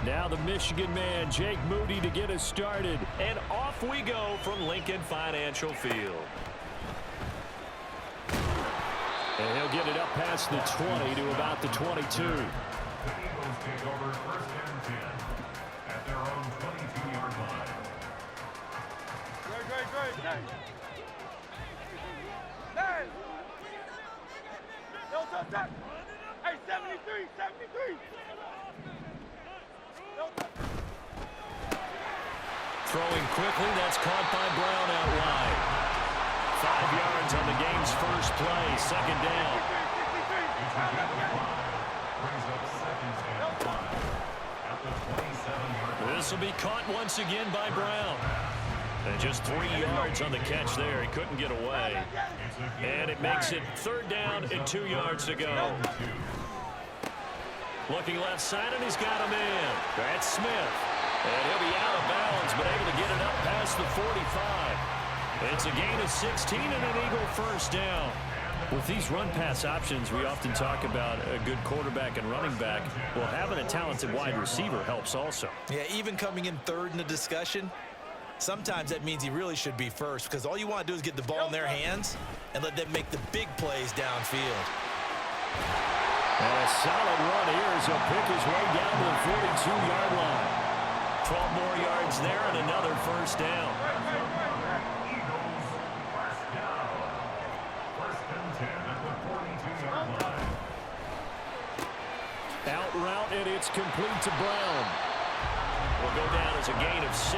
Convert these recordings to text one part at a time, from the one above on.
Now the Michigan man, Jake Moody, to get us started. And off we go from Lincoln Financial Field. And he'll get it up past the 20 to about the 22. The Eagles take over 1st and 10 at their own 22-yard line. Great. No touch. Hey, 73. No touch. Throwing quickly, that's caught by Brown out wide. 5 yards on the game's first play, 2nd down. Brings up 2nd and 5 at the 27-yard line. This will be caught once again by Brown. And just 3 yards on the catch there. He couldn't get away. And it makes it 3rd down and 2 yards to go. Looking left side, and he's got a man. That's Smith. And he'll be out of bounds, but able to get it up past the 45. It's a gain of 16 and an Eagle 1st down. With these run-pass options, we often talk about a good quarterback and running back. Well, having a talented wide receiver helps also. Yeah, even coming in 3rd in the discussion, sometimes that means he really should be 1st, because all you want to do is get the ball in their hands and let them make the big plays downfield. And a solid run here as he'll pick his way down to the 42-yard line. 12 more yards there and another 1st down. Eagles first down. 1st and 10 at the 42-yard line. Out route, and it's complete to Brown. Will go down as a gain of 6,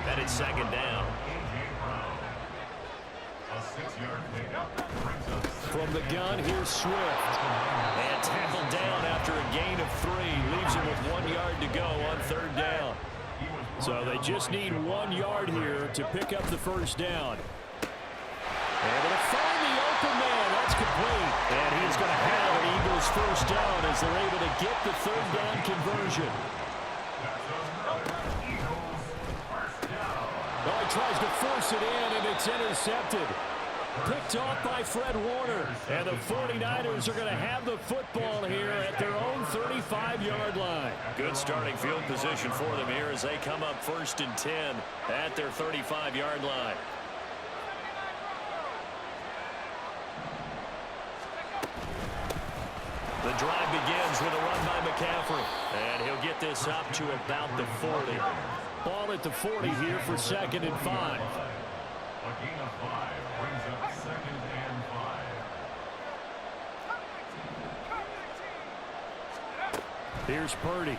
and it's 2nd down. A.J. Brown. A 6-yard pickup brings up 7th. From the gun, here's Swift. And tackled down after a gain of 3. Leaves him with 1 yard to go on 3rd down. So they just need 1 yard here to pick up the 1st down. Able to find the open man. That's complete. And he's going to have an Eagles 1st down as they're able to get the 3rd down conversion. Oh, he tries to force it in, and it's intercepted. Picked off by Fred Warner. And the 49ers are going to have the football here at their own 35-yard line. Good starting field position for them here as they come up 1st and 10 at their 35-yard line. The drive begins with a run by McCaffrey. And he'll get this up to about the 40. Ball at the 40 here for 2nd and 5. A gain of 5 brings up 2nd and 5. Here's Purdy.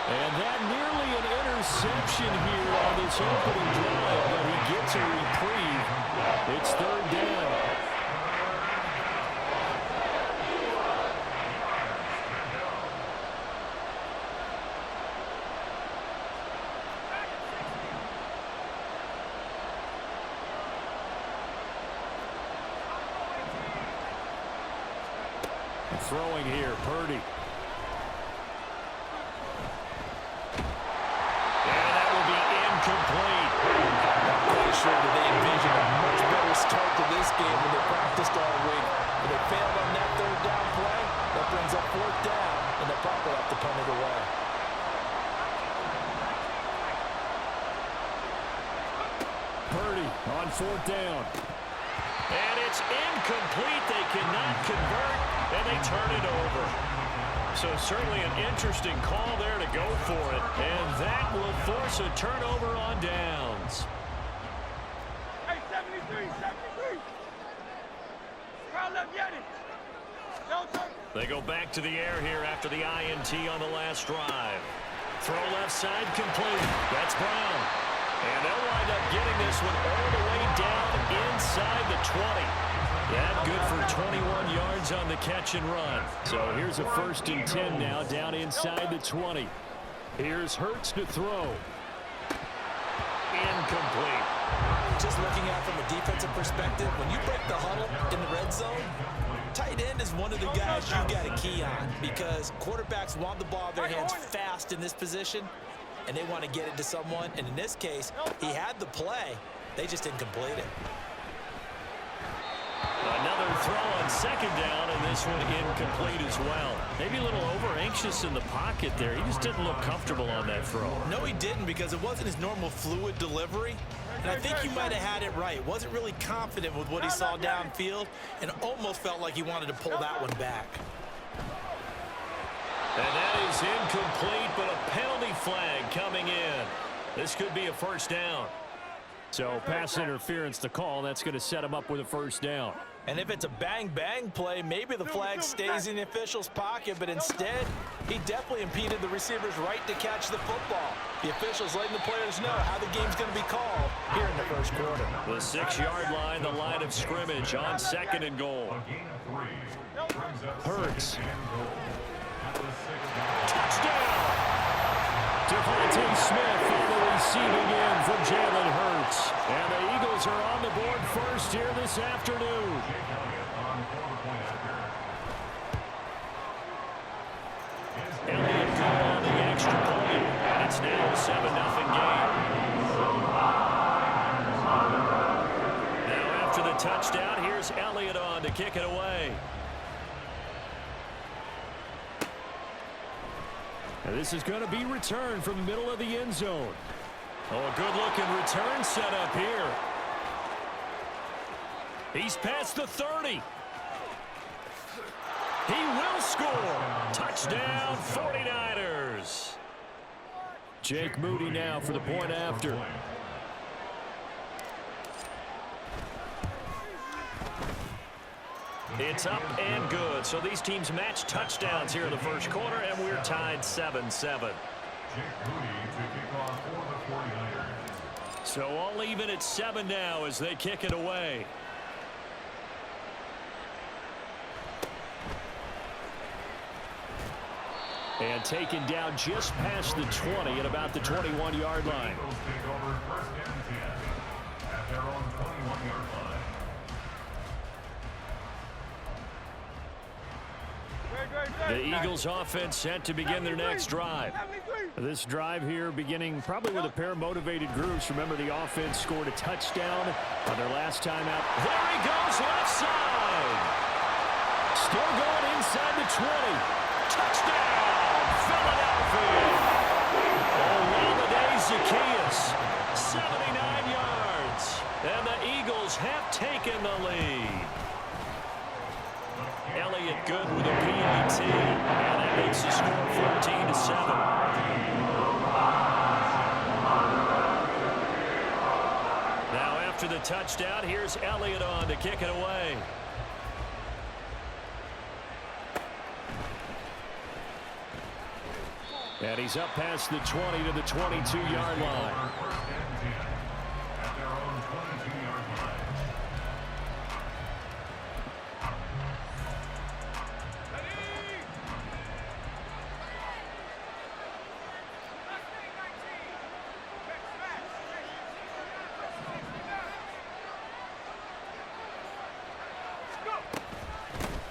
And that nearly an interception here on this opening drive, but he gets a reprieve. It's 3rd down. Throwing here, Purdy. And that will be incomplete. Pretty sure that they envisioned a much better start to this game than they practiced all week. But they failed on that 3rd down play. That brings up 4th down, and they'll probably have to punt it away. Purdy on 4th down. And it's incomplete. They cannot convert, and they turn it over. So certainly an interesting call there to go for it. And that will force a turnover on downs. Hey, 73. Crowd left Yeti. No touch. They go back to the air here after the INT on the last drive. Throw left side complete. That's Brown. And they'll wind up getting this one all the way down inside the 20. That good for 21 yards on the catch and run. So here's a 1st and 10 now down inside the 20. Here's Hurts to throw. Incomplete. Just looking at it from a defensive perspective, when you break the huddle in the red zone, tight end is one of the guys you got a key on because quarterbacks want the ball in their hands fast in this position, and they want to get it to someone. And in this case, he had the play. They just didn't complete it. Another throw on 2nd down, and this this one incomplete as well. Maybe a little over-anxious in the pocket there. He just didn't look comfortable on that throw. No, he didn't, because it wasn't his normal fluid delivery. And I think you might have had it right. Wasn't really confident with what he saw downfield and almost felt like he wanted to pull that one back. And that is incomplete, but a penalty flag coming in. This could be a first down. So pass interference to call. That's going to set him up with a first down. And if it's a bang-bang play, maybe the flag stays in the official's pocket, but instead, he definitely impeded the receiver's right to catch the football. The officials letting the players know how the game's going to be called here in the first quarter. The 6-yard line, the line of scrimmage on 2nd and goal. Hurts. Touchdown! Devontae Smith on the receiving end from Jalen Hurts. And the Eagles are on the board first here this afternoon. Elliott good on the extra point, and it's now a 7-0 game. Now after the touchdown, here's Elliott on to kick it away. And this is going to be returned from the middle of the end zone. Oh, a good-looking return set up here. He's past the 30. He will score. Touchdown, 49ers. Jake Moody now for the point after. It's up and good. So these teams match touchdowns here in the first quarter, and we're tied 7-7. So all even at 7 now as they kick it away. And taken down just past the 20 at about the 21-yard line. The Eagles offense set to begin their next drive. This drive here beginning probably with a pair of motivated groups. Remember, the offense scored a touchdown on their last time out. There he goes, left side. Still going inside the 20. Touchdown, Philadelphia. Olamide Zaccheaus, 79 yards. And the Eagles have taken the lead. Elliott good with a PAT, and that makes the score 14-7. Now after the touchdown, here's Elliott on to kick it away. And he's up past the 20 to the 22-yard line.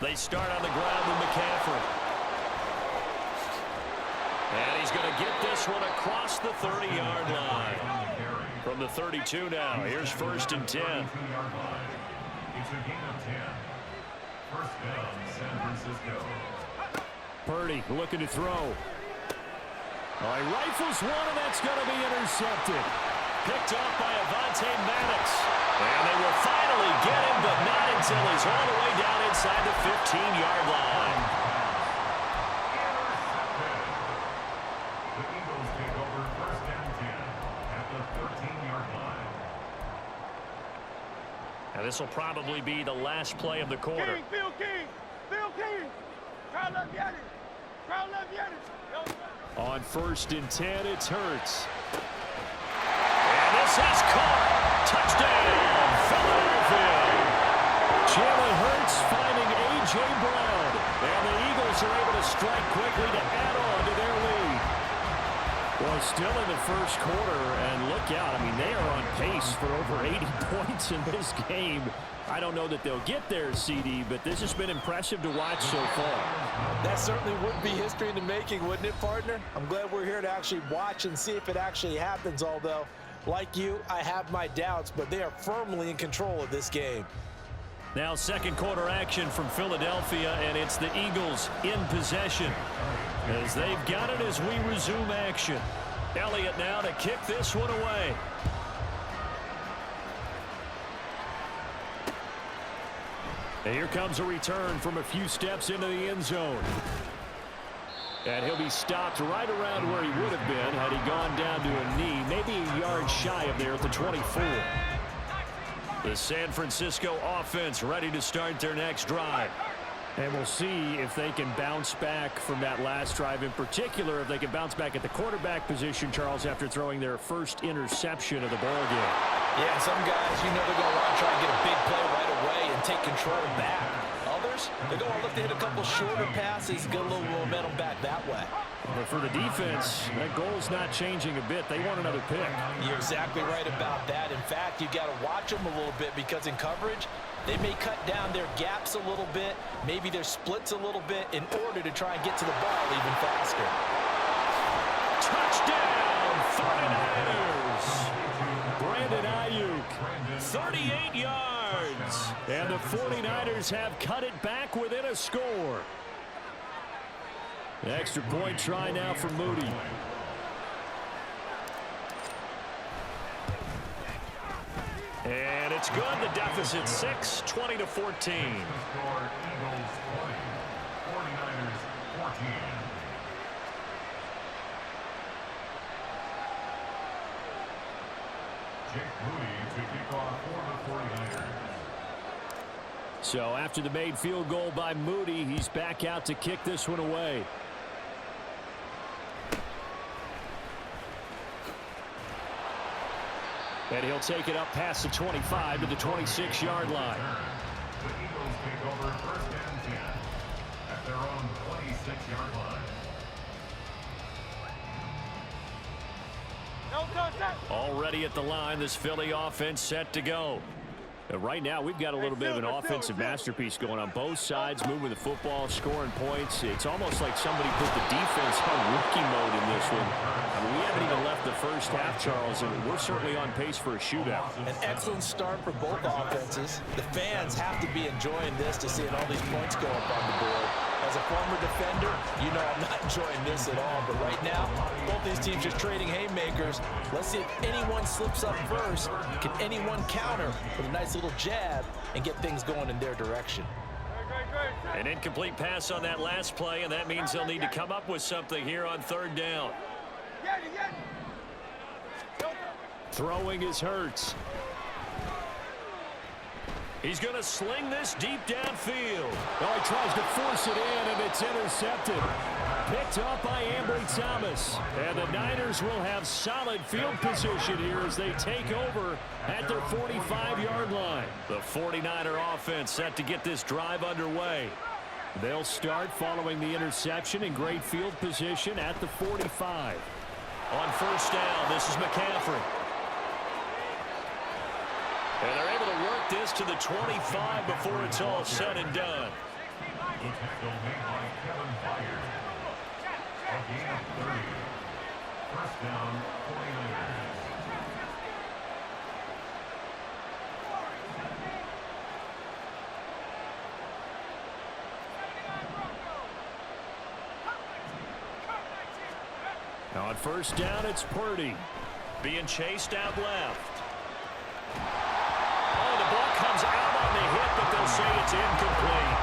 They start on the ground with McCaffrey. And he's going to get this one across the 30-yard line. From the 32 now, here's 1st and 10. It's a gain of 10. First down, San Francisco. Purdy looking to throw. Oh, he rifles one, and that's going to be intercepted. Picked off by Avonte Maddox. And they will finally get him, but not until he's all the way down inside the 15-yard line. The Eagles take over 1st and 10 at the 13-yard line. And this will probably be the last play of the quarter. King, Phil King, Phil King. Crowd left Yannis. Crowd left Yannis. On 1st and 10, it's Hurts. And this is caught. Touchdown, Philadelphia. Jalen Hurts finding A.J. Brown. And the Eagles are able to strike quickly to add on to their lead. Well, still in the first quarter, and look out. I mean, they are on pace for over 80 points in this game. I don't know that they'll get there, CD, but this has been impressive to watch so far. That certainly would be history in the making, wouldn't it, partner? I'm glad we're here to actually watch and see if it actually happens, although, like you, I have my doubts, but they are firmly in control of this game. Now second quarter action from Philadelphia, and it's the Eagles in possession as they've got it as we resume action. Elliott now to kick this one away. And here comes a return from a few steps into the end zone. And he'll be stopped right around where he would have been had he gone down to a knee, maybe a yard shy of there at the 24. The San Francisco offense ready to start their next drive. And we'll see if they can bounce back from that last drive, in particular if they can bounce back at the quarterback position, Charles, after throwing their first interception of the ballgame. Yeah, some guys, they're going to want to try and get a big play right away and take control back. Others, they're going to look to hit a couple shorter passes, get a little momentum back that way. But for the defense, that goal's not changing a bit. They want another pick. You're exactly right about that. In fact, you got to watch them a little bit because in coverage, they may cut down their gaps a little bit, maybe their splits a little bit in order to try and get to the ball even faster. Touchdown, 49ers. Brandon Ayuk, 38 yards. And the 49ers have cut it back within a score. An extra point try now for Moody. And it's good. The deficit 6, 20-14. Score Eagles 20, 49ers 14. Jake Moody to kick off for the 49ers. So after the made field goal by Moody, he's back out to kick this one away. And he'll take it up past the 25 to the 26-yard line. The Eagles take over first and 10 at their own 26-yard line. Already at the line, this Philly offense set to go. Right now, we've got a little bit of an offensive masterpiece going on both sides, moving the football, scoring points. It's almost like somebody put the defense on rookie mode in this one. I mean, we haven't even left the first half, Charles, and we're certainly on pace for a shootout. An excellent start for both offenses. The fans have to be enjoying this to seeing all these points go up on the board. As a former defender, I'm not enjoying this at all. But right now, both these teams just trading haymakers. Let's see if anyone slips up first. Can anyone counter with a nice little jab and get things going in their direction? An incomplete pass on that last play, and that means they'll need to come up with something here on third down. Throwing is Hurts. He's going to sling this deep downfield. Oh, he tries to force it in, and it's intercepted. Picked up by Ambry Thomas. And the Niners will have solid field position here as they take over at their 45-yard line. The 49er offense set to get this drive underway. They'll start following the interception in great field position at the 45. On first down, this is McCaffrey. And they're able to work this to the 25 before it's all said and done. The tackle made by Kevin Byard. A gain of 30. First down, 49ers. Now on first down, it's Purdy. Being chased out left. Oh, the ball comes out on the hit, but they'll say it's incomplete.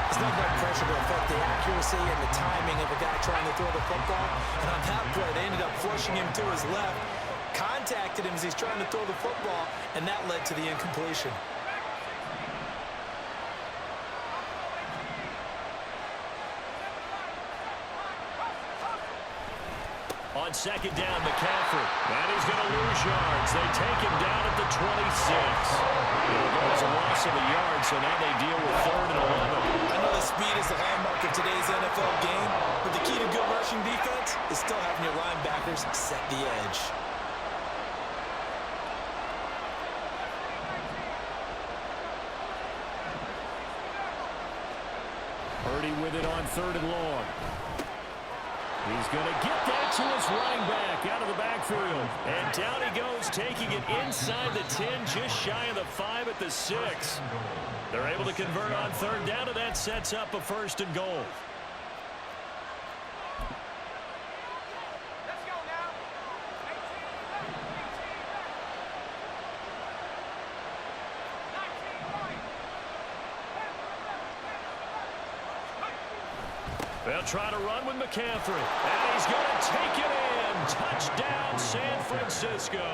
There's not much pressure to affect the accuracy and the timing of a guy trying to throw the football. And on that play, they ended up flushing him to his left, contacted him as he's trying to throw the football, and that led to the incompletion. On second down, McCaffrey. And he's going to lose yards. They take him down at the 26. It was a loss of a yard, so now they deal with 3rd and 11. I know the speed is the hallmark of today's NFL game, but the key to good rushing defense is still having your linebackers set the edge. Purdy with it on 3rd and long. He's going to get that to his running back out of the backfield. And down he goes, taking it inside the 10, just shy of the 5 at the 6. They're able to convert on third down, and that sets up a 1st and goal. They'll try to run with McCaffrey. And he's going to take it in. Touchdown, San Francisco.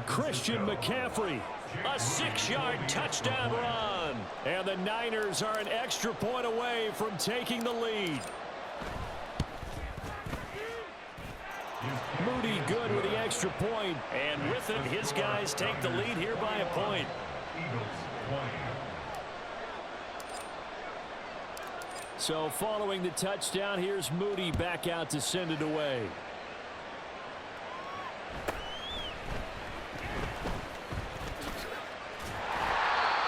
Christian McCaffrey. A 6-yard touchdown run. And the Niners are an extra point away from taking the lead. Moody good with the extra point. And with it, his guys take the lead here by a point. So following the touchdown, here's Moody back out to send it away.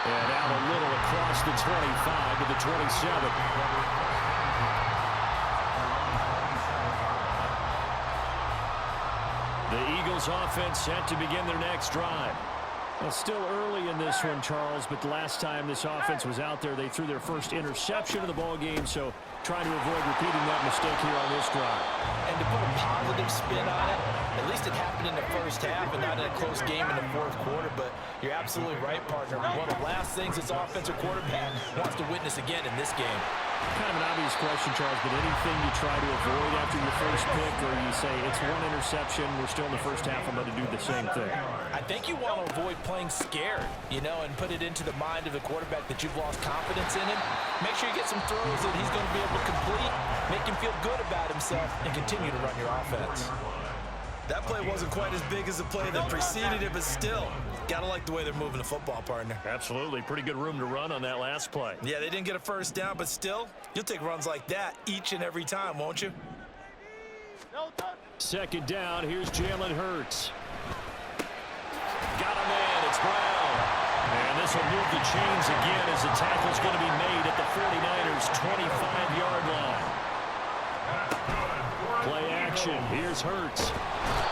And out a little across the 25 to the 27. The Eagles offense set to begin their next drive. Well, still early in this one, Charles, but the last time this offense was out there, they threw their first interception of the ball game, so trying to avoid repeating that mistake here on this drive. And to put a positive spin on it, at least it happened in the first half and not in a close game in the fourth quarter, but you're absolutely right, partner. One of the last things this offensive quarterback wants to witness again in this game. Kind of an obvious question, Charles, but anything you try to avoid after your first pick, or you say it's one interception, we're still in the first half, I'm going to do the same thing? I think you want to avoid playing scared, you know, and put it into the mind of the quarterback that you've lost confidence in him. Make sure you get some throws that he's going to be able to complete, make him feel good about himself, and continue to run your offense. That play wasn't quite as big as the play that preceded it, but still, gotta like the way they're moving the football, partner. Absolutely. Pretty good room to run on that last play. Yeah, they didn't get a first down, but still, you'll take runs like that each and every time, won't you? Second down, here's Jalen Hurts. Got a man, it's Brown. And this will move the chains again as the tackle's going to be made at the 49ers' 25-yard line. Play action, here's Hurts.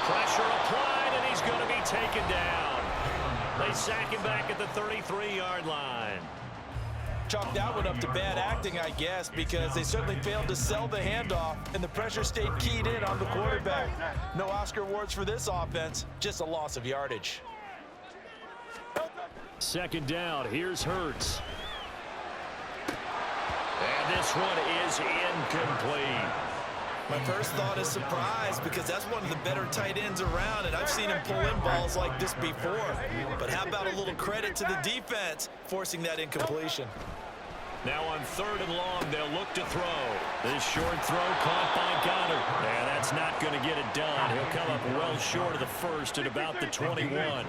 Pressure applied, and he's going to be taken down. They sack him back at the 33-yard line. Chalk that one up to bad acting, I guess, because they certainly failed to sell the handoff, and the pressure stayed keyed in on the quarterback. No Oscar awards for this offense, just a loss of yardage. Second down, here's Hurts. And this one is incomplete. My first thought is surprise, because that's one of the better tight ends around, and I've seen him pull in balls like this before. But how about a little credit to the defense forcing that incompletion? Now on 3rd and long, they'll look to throw. This short throw caught by Goddard. And that's not going to get it done. He'll come up well short of the first at about the 21.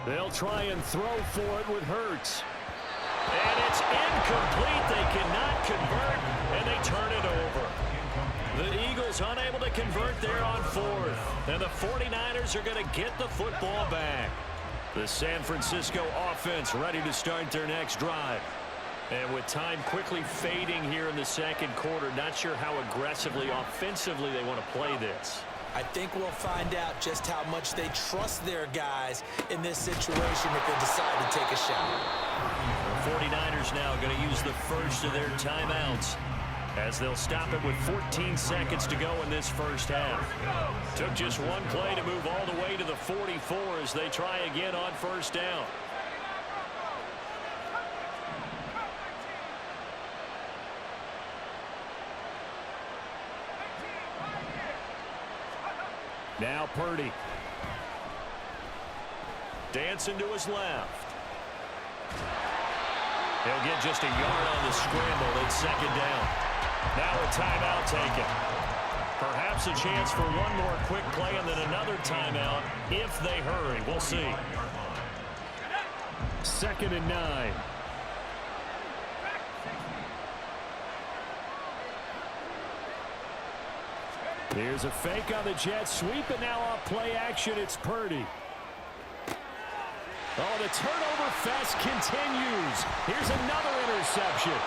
They'll try and throw for it with Hurts. And it's incomplete. They cannot convert, and they turn it over. The Eagles unable to convert there on 4th. And the 49ers are going to get the football back. The San Francisco offense ready to start their next drive. And with time quickly fading here in the second quarter, not sure how aggressively, offensively they want to play this. I think we'll find out just how much they trust their guys in this situation if they decide to take a shot. The 49ers now going to use the first of their timeouts as they'll stop it with 14 seconds to go in this first half. Took just one play to move all the way to the 44 as they try again on first down. Now Purdy. Dancing to his left. He'll get just a yard on the scramble at second down. Now a timeout taken. Perhaps a chance for one more quick play and then another timeout if they hurry. We'll see. 2nd and 9. Here's a fake on the jet sweep, and now off play action, it's Purdy. Oh, the turnover fest continues. Here's another interception.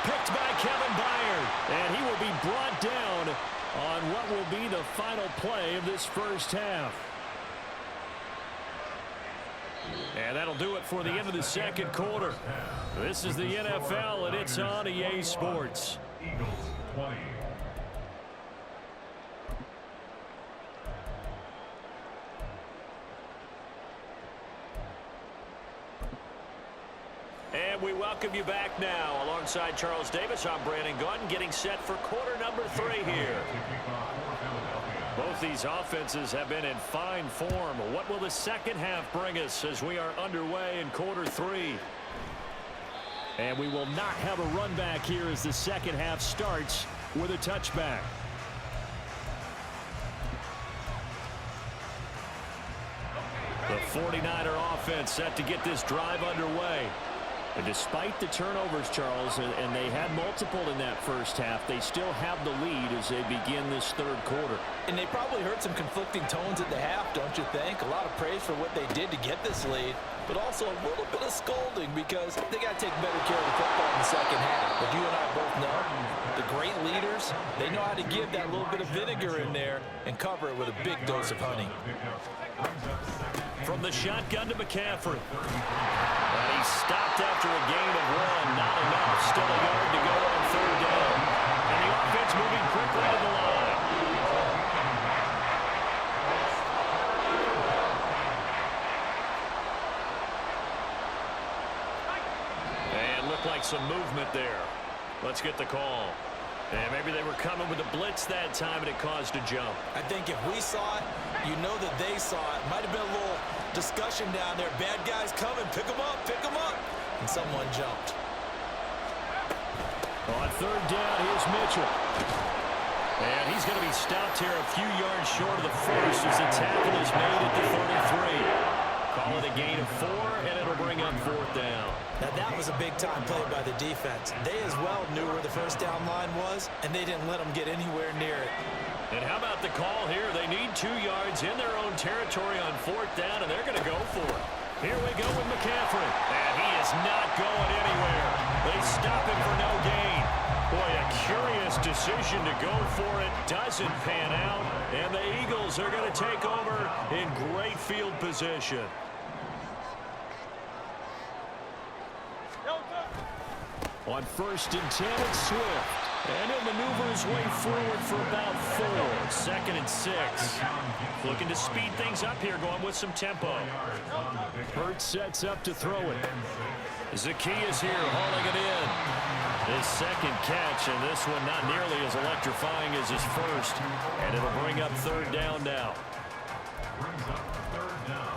picked by Kevin Byard. And he will be brought down on what will be the final play of this first half. And that'll do it for the end of the second quarter. This is the NFL, and it's on EA Sports. Eagles 20. And we welcome you back now. Alongside Charles Davis, I'm Brandon Gaudin, getting set for quarter number 3 here. Both these offenses have been in fine form. What will the second half bring us as we are underway in quarter 3? And we will not have a run back here as the second half starts with a touchback. The 49er offense set to get this drive underway. And despite the turnovers, Charles, and they had multiple in that first half, they still have the lead as they begin this third quarter. And they probably heard some conflicting tones at the half, don't you think? A lot of praise for what they did to get this lead, but also a little bit of scolding because they got to take better care of the football in the second half. But you and I both know the great leaders, they know how to give that little bit of vinegar in there and cover it with a big dose of honey. From the shotgun to McCaffrey. And he stopped after a gain of 1. Not enough. Still a yard to go on third down. And the offense moving quickly to the line. And looked like some movement there. Let's get the call. And maybe they were coming with a blitz that time and it caused a jump. I think if we saw it, you know that they saw it. Might have been a little discussion down there. Bad guys coming. Pick them up. Pick them up. And someone jumped. On third down, here's Mitchell. And he's going to be stopped here a few yards short of the first as the tackle is made at the 33. Call it a gain of 4, and it'll bring up fourth down. Now that was a big-time play by the defense. They as well knew where the first down line was, and they didn't let them get anywhere near it. And how about the call here? They need 2 yards in their own territory on fourth down, and they're going to go for it. Here we go with McCaffrey. And he is not going anywhere. They stop him for no gain. Boy, a curious decision to go for it. Doesn't pan out. And the Eagles are going to take over in great field position. On first and 10, it's Swift. And he'll maneuver his way forward for about 4. 2nd and 6. Looking to speed things up here, going with some tempo. Hurts sets up to throw it. Zaccheaus here, hauling it in. His second catch, and this one not nearly as electrifying as his first. And it'll bring up third down now. Brings up third down.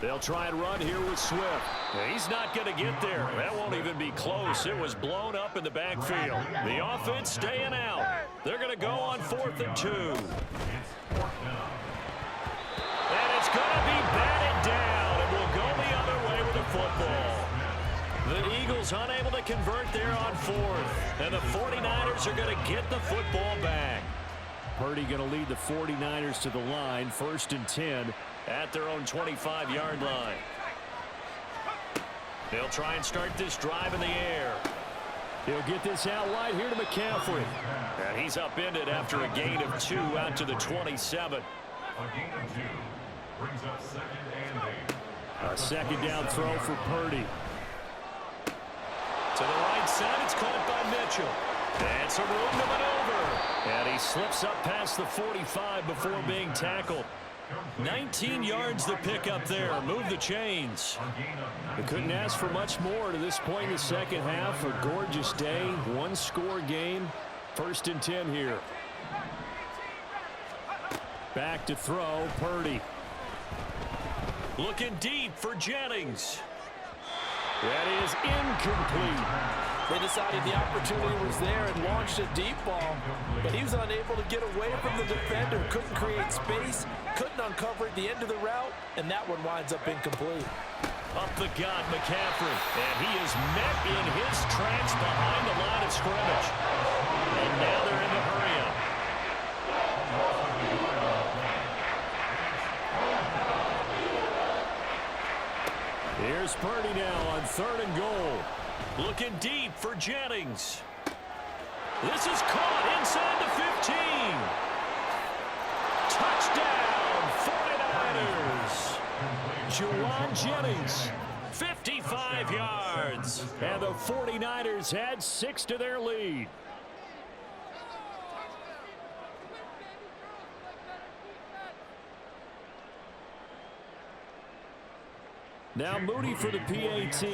They'll try and run here with Swift. He's not going to get there. That won't even be close. It was blown up in the backfield. The offense staying out. They're going to go on 4th and 2. And it's going to be batted down, and we'll go the other way with the football. The Eagles unable to convert there on 4th, and the 49ers are going to get the football back. Purdy going to lead the 49ers to the line, 1st and 10. At their own 25-yard line. They'll try and start this drive in the air. He'll get this out wide here to McCaffrey. And he's upended after a gain of 2 out to the 27. A gain of 2 brings up 2nd and 8. A second down throw for Purdy. To the right side, it's caught by Mitchell. And some room to maneuver. And he slips up past the 45 before being tackled. 19 yards to pick up there. Move the chains. They couldn't ask for much more to this point in the second half. A gorgeous day, 1-score game. 1st and 10 here. Back to throw, Purdy. Looking deep for Jennings. That is incomplete. They decided the opportunity was there and launched a deep ball, but he was unable to get away from the defender, couldn't create space, couldn't uncover at the end of the route, and that one winds up incomplete. Up the gut, McCaffrey, and he is met in his tracks behind the line of scrimmage. And now they're in the hurry-up. Brock Purdy now on 3rd and goal. Looking deep for Jennings. This is caught inside the 15. Touchdown, 49ers. Juwan Jennings, 55 yards. And the 49ers add 6 to their lead. Now Moody for the PAT.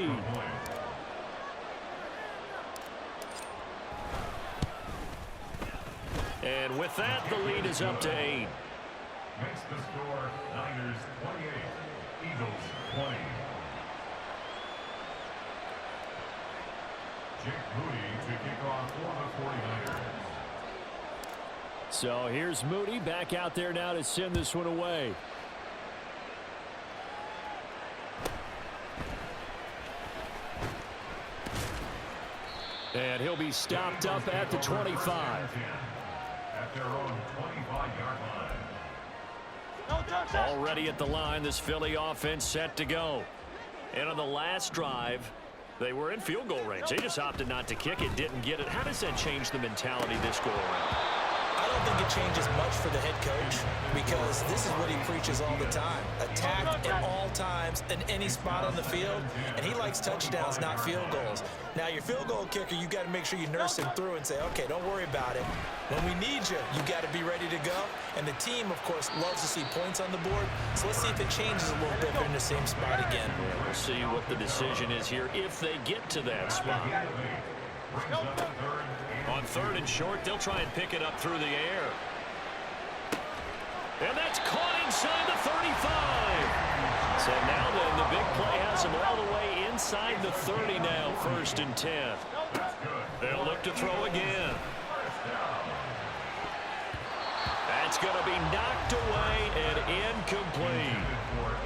And with that, the lead is up to 8. Makes the score Niners 28, Eagles 20. Jake Moody to kick off for the 49ers. So here's Moody back out there now to send this one away. And he'll be stopped up at the 25. At their own 25-yard line. Already at the line, this Philly offense set to go. And on the last drive, they were in field goal range. They just opted not to kick it, didn't get it. How does that change the mentality this go around? I don't think it changes much for the head coach because this is what he preaches all the time. Attack at all times in any spot on the field, and he likes touchdowns, not field goals. Now, your field goal kicker, you got to make sure you nurse him through and say, okay, don't worry about it. When we need you, you got to be ready to go. And the team, of course, loves to see points on the board. So let's see if it changes a little bit. They're in the same spot again. We'll see what the decision is here if they get to that spot. On 3rd and short, they'll try and pick it up through the air. And that's caught inside the 35. So now then, the big play has them all the way inside the 30 now, 1st and 10. They'll look to throw again. That's going to be knocked away and incomplete.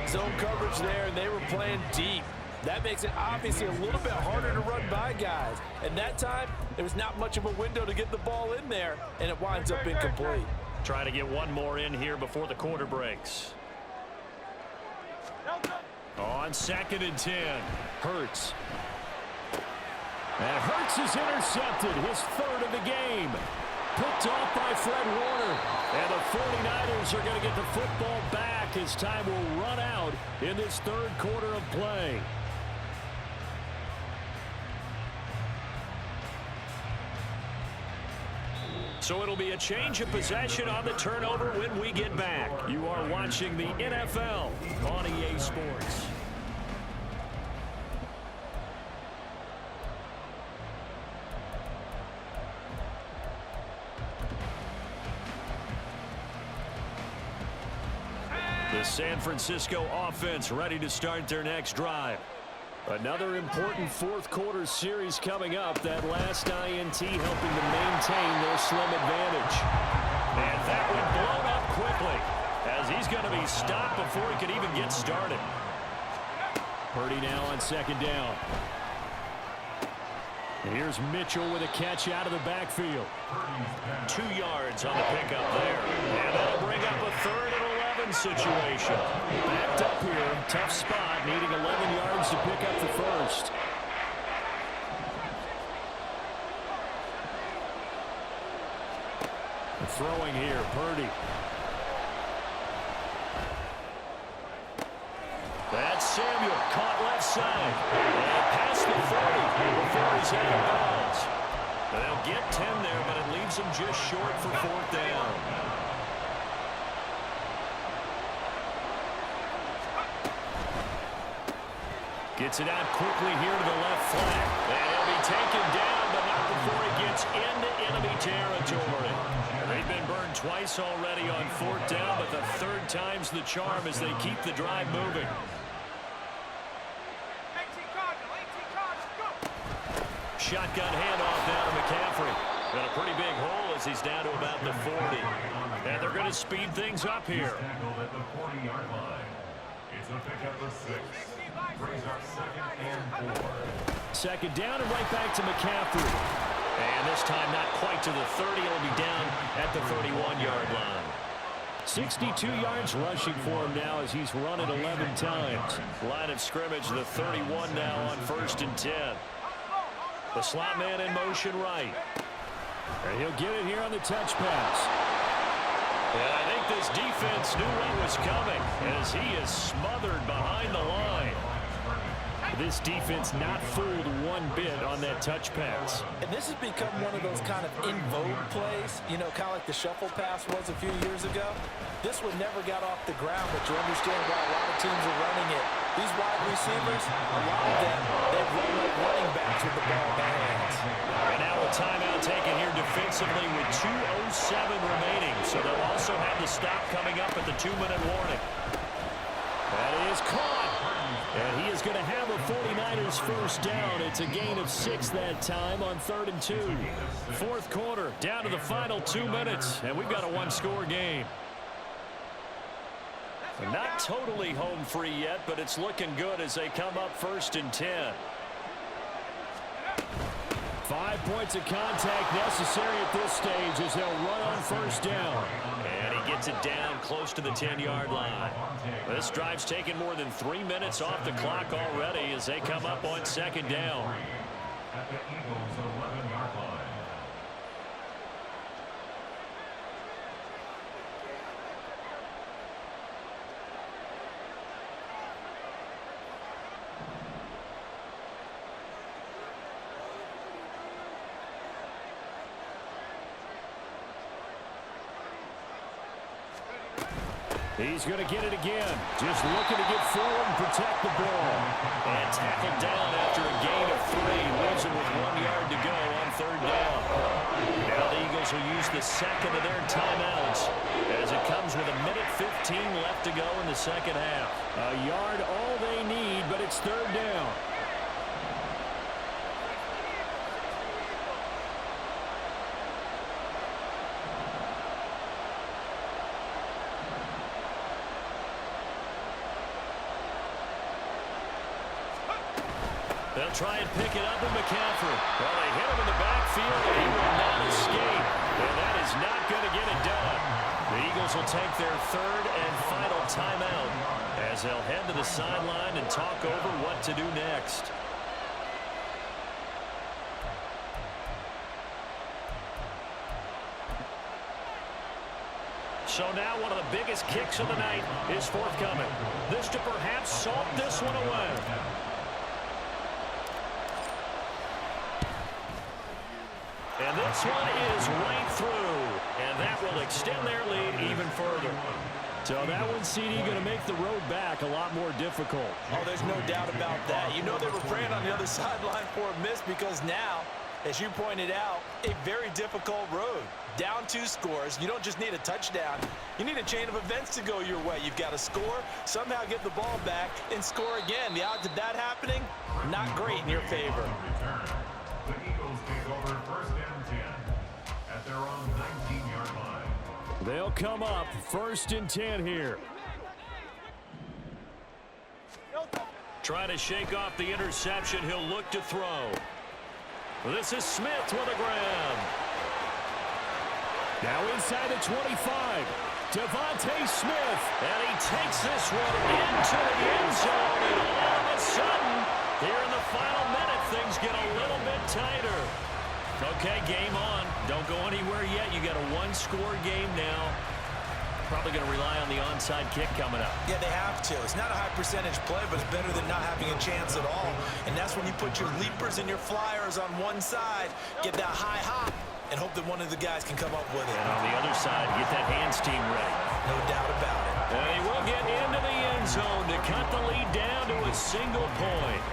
Zone coverage there, and they were playing deep. That makes it obviously a little bit harder to run by guys. And that time, there was not much of a window to get the ball in there, and it winds up incomplete. Try to get one more in here before the quarter breaks. On 2nd and 10, Hurts. And Hurts is intercepted, his 3rd of the game. Picked off by Fred Warner. And the 49ers are going to get the football back as time will run out in this 3rd quarter of play. So it'll be a change of possession on the turnover when we get back. You are watching the NFL on EA Sports. The San Francisco offense ready to start their next drive. Another important 4th quarter series coming up. That last INT helping to maintain their slim advantage. And that one blown up quickly as he's going to be stopped before he could even get started. Purdy now on 2nd down. And here's Mitchell with a catch out of the backfield. 2 yards on the pickup there. And that'll bring up a 3rd and 11 situation. Backed up here, tough spot, needing 11 yards to pick up the 1st. Throwing here, Purdy. That's Samuel, caught left side. And past the 40 before he's out of bounds. They'll get 10 there, but it leaves them just short for 4th down. Gets it out quickly here to the left flank. And he'll be taken down, but not before he gets into enemy territory. They've been burned twice already on 4th down, but the 3rd time's the charm as they keep the drive moving. Shotgun handoff down to McCaffrey. Got a pretty big hole as he's down to about the 40. And they're going to speed things up here. At the 40-yard line. It's a pickup of 6. Brings up 2nd and 4. 2nd down and right back to McCaffrey. And this time not quite to the 30. It'll be down at the 31-yard line. 62 yards rushing for him now as he's run it 11 times. Line of scrimmage, the 31 now on 1st and 10. The slot man in motion right. And he'll get it here on the touch pass. And I think this defense knew what was coming as he is smothered behind the line. This defense not fooled one bit on that touch pass. And this has become one of those kind of in vogue plays, you know, kind of like the shuffle pass was a few years ago. This one never got off the ground, but you understand why a lot of teams are running it. These wide receivers, a lot of them, they've run like running backs with the ball in their hands. And now a timeout taken here defensively with 2:07 remaining. So they'll also have the stop coming up at the 2-minute warning. That is caught. And he is going to have a 49ers first down. It's a gain of 6 that time on 3rd and 2. Fourth quarter, down to the final 2 minutes, and we've got a one-score game. Not totally home free yet, but it's looking good as they come up 1st and 10. 5 points of contact necessary at this stage as they'll run on 1st down. And he gets it down close to the 10-yard line. This drive's taken more than 3 minutes off the clock already as they come up on 2nd down. At the Eagles' 11-yard line. He's going to get it again. Just looking to get forward and protect the ball. And tackled down after a gain of 3. Leaves him with 1 yard to go on 3rd down. Now the Eagles will use the second of their timeouts as it comes with 1:15 left to go in the second half. A yard all they need, but it's 3rd down. They'll try and pick it up with McCaffrey. Well, they hit him in the backfield, and he will not escape. And that is not going to get it done. The Eagles will take their 3rd and final timeout as they'll head to the sideline and talk over what to do next. So now one of the biggest kicks of the night is forthcoming. This to perhaps salt this one away. And this one is right through, and that will extend their lead even further. So that one, CD, going to make the road back a lot more difficult. Oh, there's no doubt about that. You know they were praying on the other sideline for a miss because now, as you pointed out, a very difficult road. Down 2 scores. You don't just need a touchdown. You need a chain of events to go your way. You've got to score, somehow get the ball back, and score again. The odds of that happening, not great in your favor. The Eagles take over 1st and 10 at their own 19-yard line. They'll come up 1st and 10 here. Trying to shake off the interception. He'll look to throw. This is Smith with a grab. Now inside the 25. Devontae Smith. And he takes this one into the end zone. And all of a sudden, here in the final minute, things get a little bit tighter. Okay, game on. Don't go anywhere yet. You got a one-score game now. Probably going to rely on the onside kick coming up. Yeah, they have to. It's not a high percentage play, but it's better than not having a chance at all. And that's when you put your leapers and your flyers on one side, get that high hop, and hope that one of the guys can come up with it. And on the other side, get that hands team ready. No doubt about it. And he will get into the end zone to cut the lead down to a single point.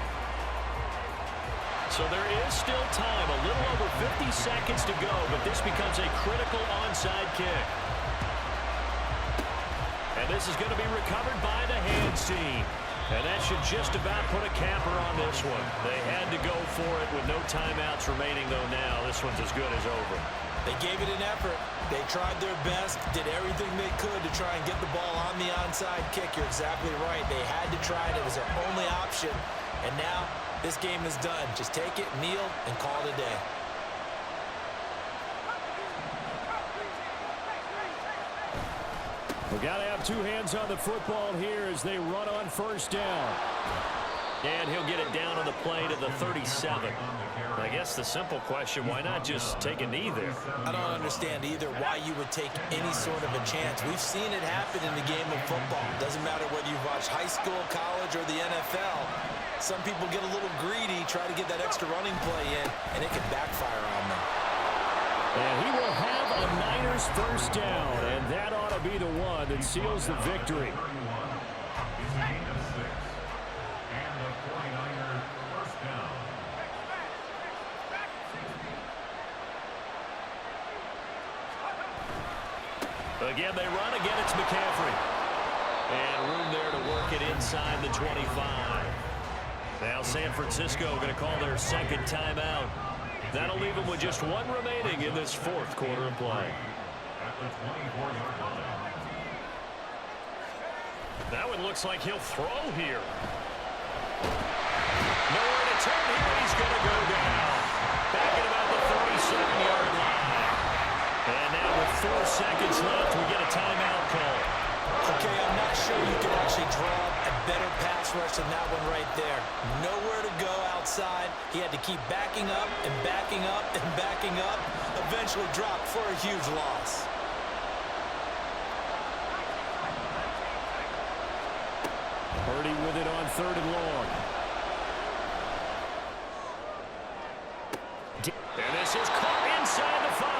So there is still time, a little over 50 seconds to go, but this becomes a critical onside kick. And this is going to be recovered by the hands team. And that should just about put a capper on this one. They had to go for it with no timeouts remaining, though now this one's as good as over. They gave it an effort. They tried their best, did everything they could to try and get the ball on the onside kick. You're exactly right. They had to try it. It was their only option. And now this game is done. Just take it, kneel, and call it a day. We got to have two hands on the football here as they run on first down. And he'll get it down on the play to the 37. I guess the simple question, why not just take a knee there? I don't understand either why you would take any sort of a chance. We've seen it happen in the game of football. Doesn't matter whether you watch high school, college, or the NFL. Some people get a little greedy, try to get that extra running play in, and it can backfire on them. And he will have a Niners first down, and that ought to be the one that seals the victory. Again, they run. Again, it's McCaffrey. And room there to work it inside the 25. Now San Francisco going to call their second timeout. That'll leave them with just one remaining in this fourth quarter of play. That one looks like he'll throw here. Nowhere to turn here. He's going to go down. Back at about the 37-yard line. And now with 4 seconds left, we get a timeout call. Okay, I'm not sure you can actually draw a better pass rush than that one right there. Nowhere to go outside. He had to keep backing up and backing up and backing up. Eventually dropped for a huge loss. Purdy with it on 3rd and long. And this is caught inside the 5.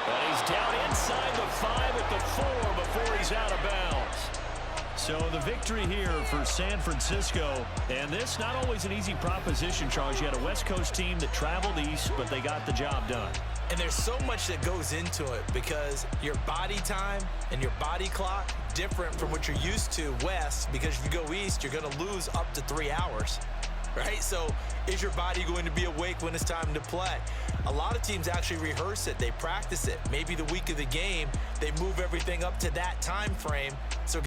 But he's down inside the 5 at the 4 before he's out of bounds. So the victory here for San Francisco. And this not always an easy proposition, Charles. You had a West Coast team that traveled east, but they got the job done. And there's so much that goes into it because your body time and your body clock different from what you're used to west, because if you go east, you're going to lose up to 3 hours. Right? So is your body going to be awake when it's time to play? A lot of teams actually rehearse it. They practice it. Maybe the week of the game, they move everything up to that time frame. So